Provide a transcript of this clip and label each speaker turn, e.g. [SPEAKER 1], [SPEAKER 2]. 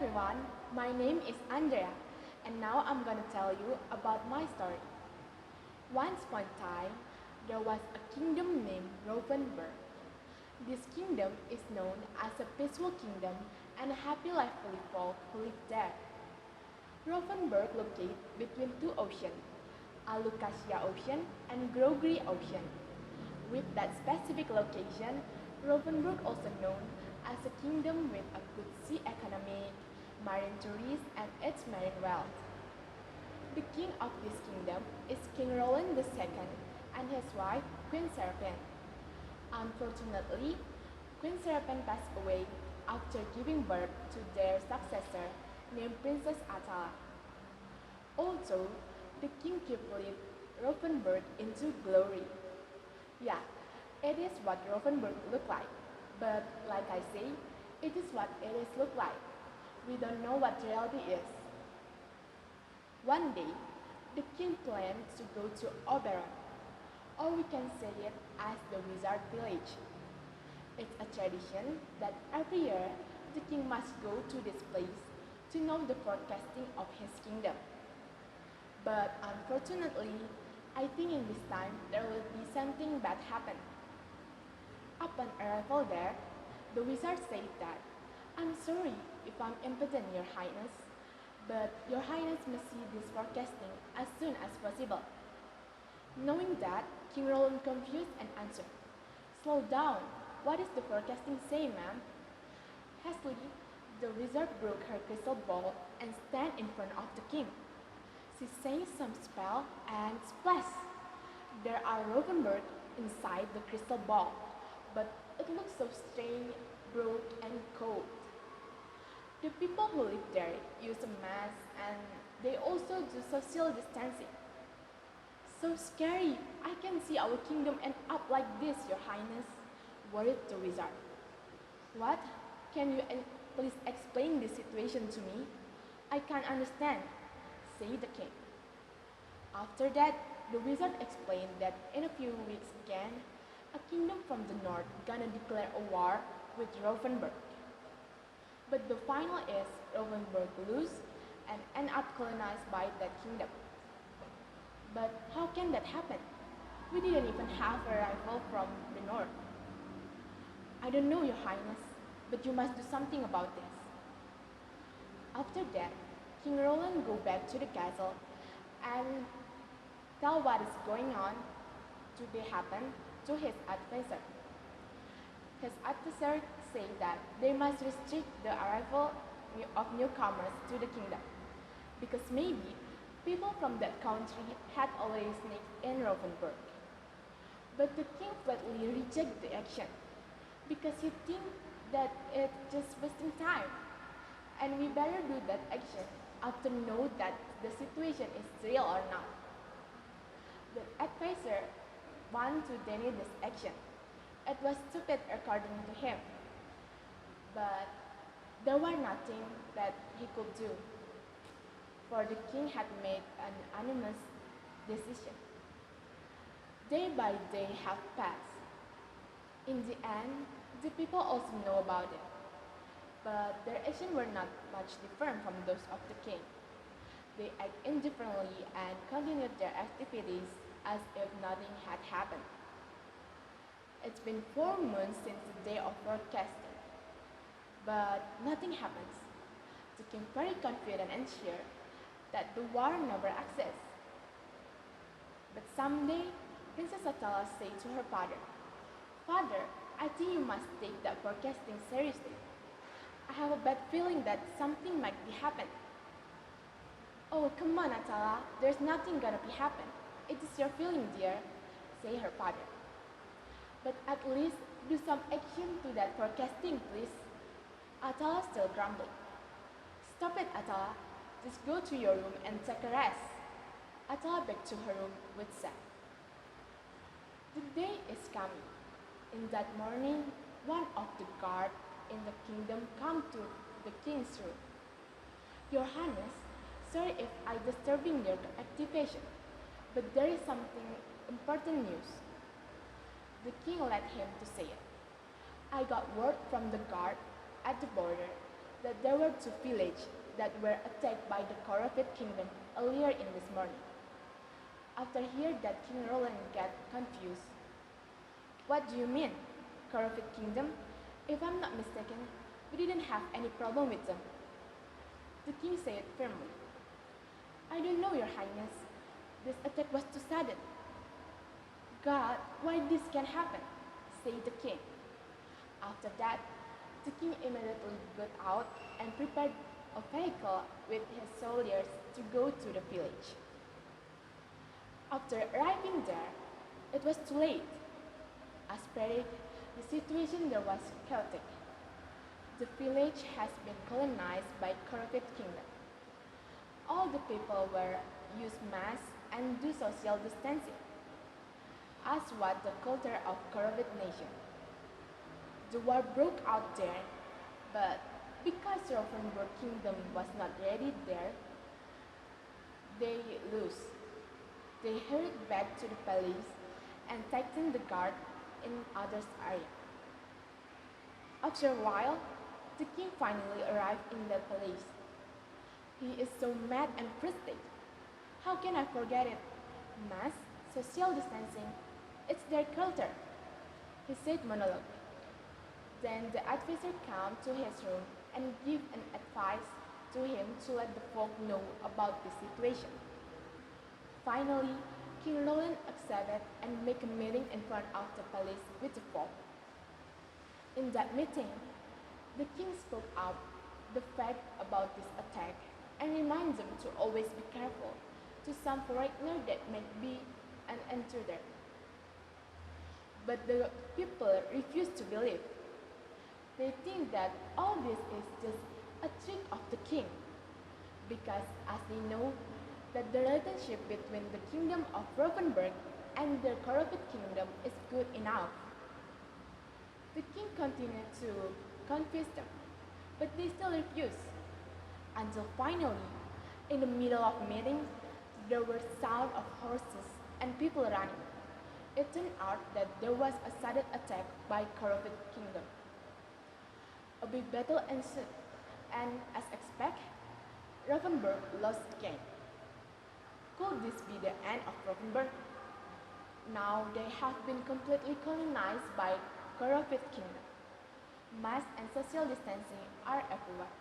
[SPEAKER 1] everyone, my name is Andrea, and now I'm gonna tell you about my story. Once upon a time, there was a kingdom named Rowfenburg. This kingdom is known as a peaceful kingdom and a happy life for the folk who live there. Rowfenburg located between two oceans, Kasih Ocean and Grogri Ocean. With that specific location, Rowfenburg also known as a kingdom with a good sea economy, marine tourism, and its marine wealth. The king of this kingdom is King Roland II and his wife Queen Seraphine. Unfortunately, Queen Seraphine passed away after giving birth to their successor named Princess Atala. Also, the king carefully Rowfenburg into glory. Yeah, it is what Rowfenburg looked like. But like I say, it is what it is look like. We don't know what reality is. One day, the king planned to go to Oberon, or we can say it as the wizard village. It's a tradition that every year the king must go to this place to know the forecasting of his kingdom. But unfortunately, I think in this time there will be something bad happen. Upon arrival there, the wizard said that, "I'm sorry if I'm impeding your highness, but your highness must see this forecasting as soon as possible." Knowing that, King Roland confused and answered, "Slow down, what does the forecasting say, ma'am?" Hastily, the wizard broke her crystal ball and stand in front of the king. She sang some spell and splash! There are Rowfenburg inside the crystal ball, but it looks so strange, broke, and cold. The people who live there use a mask and they also do social distancing. So scary! I can see our kingdom end up like this, your highness, worried the wizard. What? Can you please explain this situation to me? I can't understand, said the king. After that, the wizard explained that in a few weeks again, a kingdom from the north gonna declare a war with Rowfenburg. But the final is Rowfenburg lose and end up colonized by that kingdom. But how can that happen? We didn't even have a rival from the north. I don't know, your highness, but you must do something about this. After that, King Roland go back to the castle and tell what is going on to be happen to his advisor. His advisor said that they must restrict the arrival of newcomers to the kingdom, because maybe people from that country had already sneaked in Rowfenburg. But the king flatly rejected the action, because he thinks that it's just wasting time, and we better do that action after know that the situation is real or not. The advisor want to deny this action. It was stupid according to him, but there was nothing that he could do, for the king had made an unanimous decision. Day by day have passed. In the end, the people also know about it, but their actions were not much different from those of the king. They act indifferently and continued their activities as if nothing had happened. It's been 4 months since the day of forecasting, but nothing happens. The king very confident and sure that the war never exists. But someday, Princess Atala said to her father, "Father, I think you must take that forecasting seriously. I have a bad feeling that something might be happen." "Oh, come on, Atala, there's nothing gonna be happen. It is your feeling, dear," said her father. "But at least do some action to that forecasting, please." Atala still grumbled. "Stop it, Atala. Just go to your room and take a rest." Atala back to her room with sad. The day is coming. In that morning, one of the guards in the kingdom come to the king's room. "Your highness, sorry if I disturbing your activation, but there is something important news." The king led him to say it. "I got word from the guard at the border that there were two villages that were attacked by the corrupted kingdom earlier in this morning. After hearing that, King Roland got confused. What do you mean, corrupted kingdom? If I'm not mistaken, we didn't have any problem with them. The king said firmly, I don't know, Your Highness. This attack was too sudden. God, why this can happen? Said the king. After that, the king immediately got out and prepared a vehicle with his soldiers to go to the village. After arriving there, it was too late. As predicted, the situation there was chaotic. The village has been colonized by corrupted kingdom. All the people were use masks and do social distancing, as was the culture of corrupted nation. The war broke out there, but because Rowfenburg kingdom was not ready there, they lose. They hurried back to the palace and tightened the guard in others' area. After a while, the king finally arrived in the palace. He is so mad and frustrated. How can I forget it? Mass, social distancing, it's their culture, he said monologue. Then the advisor came to his room and gave an advice to him to let the folk know about the situation. Finally, King Roland accepted and made a meeting in front of the palace with the folk. In that meeting, the king spoke up the fact about this attack and reminded them to always be careful to some foreigner that might be an intruder. But the people refused to believe. They think that all this is just a trick of the king, because as they know that the relationship between the kingdom of Rowfenburg and the corrupted kingdom is good enough. The king continued to convince them, but they still refused. Until finally, in the middle of meeting, there were sounds of horses and people running. It turned out that there was a sudden attack by corrupted kingdom. A big battle ensued, and as expected, Rowfenburg lost again. Could this be the end of Rowfenburg? Now they have been completely colonized by corrupted kingdom. Mass and social distancing are everywhere.